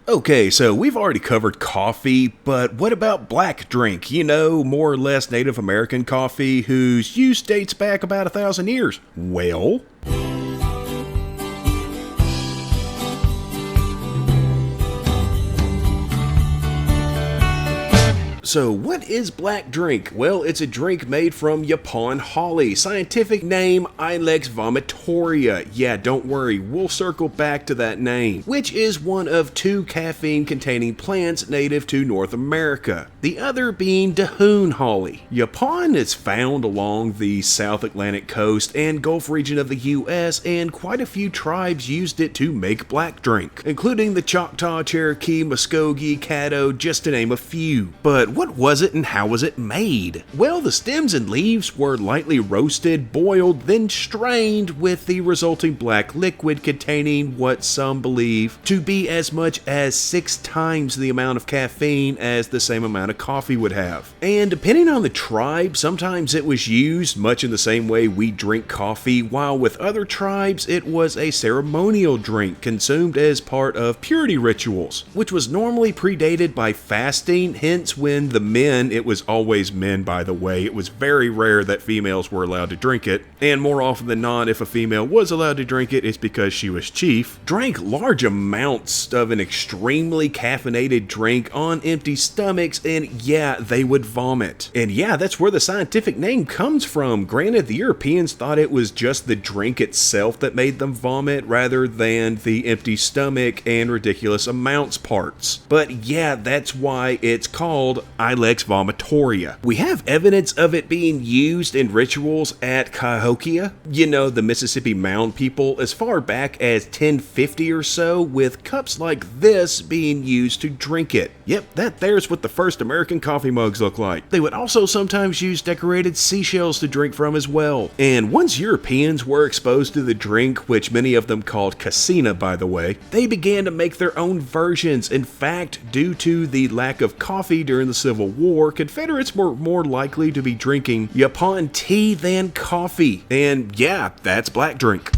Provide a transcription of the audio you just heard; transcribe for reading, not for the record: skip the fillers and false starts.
Okay, so we've already covered coffee, but what about black drink? You know, more or less Native American coffee whose use dates back about 1,000 years. Well, so what is black drink? Well, it's a drink made from yaupon holly. Scientific name, Ilex vomitoria. Yeah, don't worry, we'll circle back to that name, which is one of 2 caffeine-containing plants native to North America. The other being Dahoon holly. Yaupon is found along the South Atlantic coast and Gulf region of the US, and quite a few tribes used it to make black drink, including the Choctaw, Cherokee, Muskogee, Caddo, just to name a few. But what was it and how was it made? Well, the stems and leaves were lightly roasted, boiled, then strained with the resulting black liquid containing what some believe to be as much as 6 times the amount of caffeine as the same amount of coffee would have. And depending on the tribe, sometimes it was used much in the same way we drink coffee, while with other tribes it was a ceremonial drink consumed as part of purity rituals, which was normally predated by fasting, hence when the men, it was always men by the way, it was very rare that females were allowed to drink it, and more often than not, if a female was allowed to drink it, it's because she was chief, drank large amounts of an extremely caffeinated drink on empty stomachs, and yeah, they would vomit. And yeah, that's where the scientific name comes from. Granted, the Europeans thought it was just the drink itself that made them vomit rather than the empty stomach and ridiculous amounts parts. But yeah, that's why it's called Ilex vomitoria. We have evidence of it being used in rituals at Cahokia, you know, the Mississippi Mound people, as far back as 1050 or so, with cups like this being used to drink it. Yep, there's what the first American coffee mugs look like. They would also sometimes use decorated seashells to drink from as well. And once Europeans were exposed to the drink, which many of them called casina by the way, they began to make their own versions. In fact, due to the lack of coffee during the Civil War, Confederates were more likely to be drinking yaupon tea than coffee. And yeah, that's black drink.